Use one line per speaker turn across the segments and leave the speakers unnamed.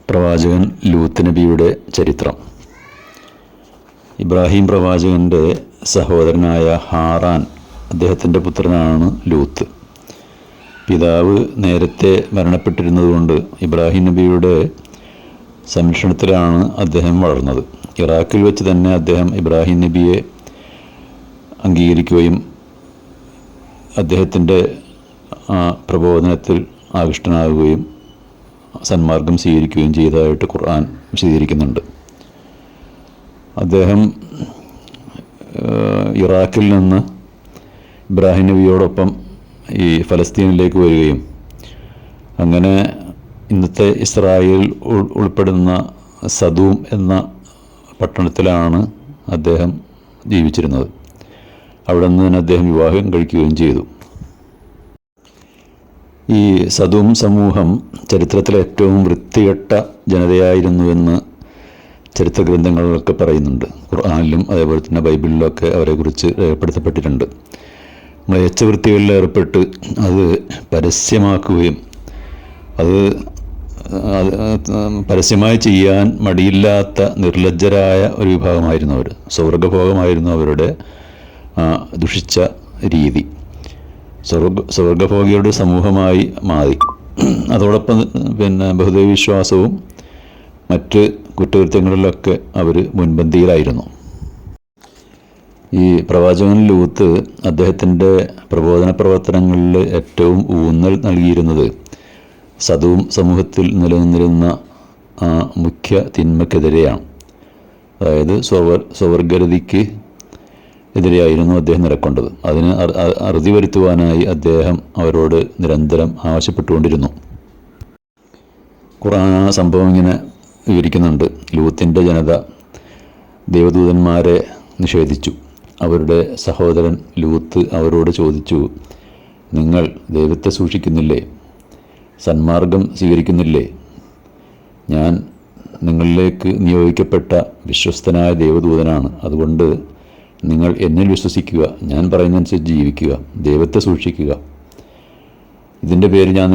പ്രവാചകൻ ലൂത്ത് നബിയുടെ ചരിത്രം. ഇബ്രാഹിം പ്രവാചകൻ്റെ സഹോദരനായ ഹാറാൻ, അദ്ദേഹത്തിൻ്റെ പുത്രനാണ് ലൂത്ത്. പിതാവ് നേരത്തെ മരണപ്പെട്ടിരുന്നതുകൊണ്ട് ഇബ്രാഹിം നബിയുടെ സംരക്ഷണത്തിലാണ് അദ്ദേഹം വളർന്നത്. ഇറാഖിൽ വെച്ച് തന്നെ അദ്ദേഹം ഇബ്രാഹിം നബിയെ അംഗീകരിക്കുകയും അദ്ദേഹത്തിൻ്റെ പ്രബോധനത്തിൽ ആകൃഷ്ടനാകുകയും സന്മാർഗം സ്വീകരിക്കുകയും ചെയ്തതായിട്ട് ഖുർആൻ വിശദീകരിക്കുന്നുണ്ട്. അദ്ദേഹം ഇറാഖിൽ നിന്ന് ഇബ്രാഹിം നബിയോടൊപ്പം ഈ ഫലസ്തീനിലേക്ക് വരികയും അങ്ങനെ ഇന്നത്തെ ഇസ്രായേൽ ഉൾപ്പെടുന്ന സദൂം എന്ന പട്ടണത്തിലാണ് അദ്ദേഹം ജീവിച്ചിരുന്നത്. അവിടെ നിന്ന് തന്നെ അദ്ദേഹം വിവാഹം കഴിക്കുകയും ചെയ്തു. ഈ സദൂം സമൂഹം ചരിത്രത്തിലെ ഏറ്റവും വൃത്തികെട്ട ജനതയായിരുന്നുവെന്ന് ചരിത്ര ഗ്രന്ഥങ്ങളിലൊക്കെ പറയുന്നുണ്ട്. ഖുർആനിലും അതേപോലെ തന്നെ ബൈബിളിലൊക്കെ അവരെക്കുറിച്ച് രേഖപ്പെടുത്തപ്പെട്ടിട്ടുണ്ട്. മ്ലേച്ഛവൃത്തികളിൽ ഏർപ്പെട്ട് അത് പരസ്യമാക്കുകയും അത് പരസ്യമായി ചെയ്യാൻ മടിയില്ലാത്ത നിർലജ്ജരായ ഒരു വിഭാഗമായിരുന്നു അവർ. സ്വർഗഭോഗമായിരുന്നു അവരുടെ ദുഷിച്ച രീതി. സ്വർഗഭോഗിയുടെ സമൂഹമായി മാറി. അതോടൊപ്പം ബഹുദൈവവിശ്വാസവും മറ്റ് കുറ്റകൃത്യങ്ങളിലൊക്കെ അവർ മുൻപന്തിയിലായിരുന്നു. ഈ പ്രവാചകൻ ലൂത്ത് അദ്ദേഹത്തിൻ്റെ പ്രബോധന പ്രവർത്തനങ്ങളിൽ ഏറ്റവും ഊന്നൽ നൽകിയിരുന്നത് സദൂം സമൂഹത്തിൽ നിലനിന്നിരുന്ന മുഖ്യ തിന്മക്കെതിരെയാണ്. അതായത് സ്വവർഗരതിക്ക് എതിരെയായിരുന്നു അദ്ദേഹം നിലകൊണ്ടത്. അതിന് അറുതി വരുത്തുവാനായി അദ്ദേഹം അവരോട് നിരന്തരം ആവശ്യപ്പെട്ടുകൊണ്ടിരുന്നു. ഖുർആൻ ആ സംഭവം ഇങ്ങനെ വിവരിക്കുന്നുണ്ട്. ലൂത്തിൻ്റെ ജനത ദേവദൂതന്മാരെ നിഷേധിച്ചു. അവരുടെ സഹോദരൻ ലൂത്ത് അവരോട് ചോദിച്ചു, നിങ്ങൾ ദൈവത്തെ സൂക്ഷിക്കുന്നില്ലേ? സന്മാർഗം സ്വീകരിക്കുന്നില്ലേ? ഞാൻ നിങ്ങളിലേക്ക് നിയോഗിക്കപ്പെട്ട വിശ്വസ്തനായ ദേവദൂതനാണ്. അതുകൊണ്ട് നിങ്ങൾ എന്നിൽ വിശ്വസിക്കുക, ഞാൻ പറയുന്നതനുസരിച്ച് ജീവിക്കുക, ദൈവത്തെ സൂക്ഷിക്കുക. ഇതിൻ്റെ പേര് ഞാൻ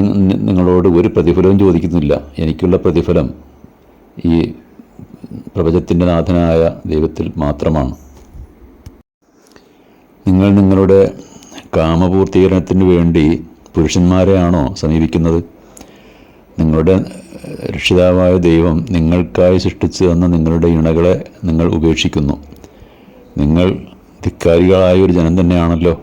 നിങ്ങളോട് ഒരു പ്രതിഫലവും ചോദിക്കുന്നില്ല. എനിക്കുള്ള പ്രതിഫലം ഈ പ്രപഞ്ചത്തിൻ്റെ നാഥനായ ദൈവത്തിൽ മാത്രമാണ്. നിങ്ങൾ നിങ്ങളുടെ കാമപൂർത്തീകരണത്തിന് വേണ്ടി പുരുഷന്മാരെയാണോ സമീപിക്കുന്നത്? നിങ്ങളുടെ രക്ഷിതാവായ ദൈവം നിങ്ങൾക്കായി സൃഷ്ടിച്ചു തന്ന നിങ്ങളുടെ ഇണകളെ നിങ്ങൾ ഉപേക്ഷിക്കുന്നു. നിങ്ങൾ ധിക്കാരികളായ ഒരു ജനം തന്നെയാണല്ലോ.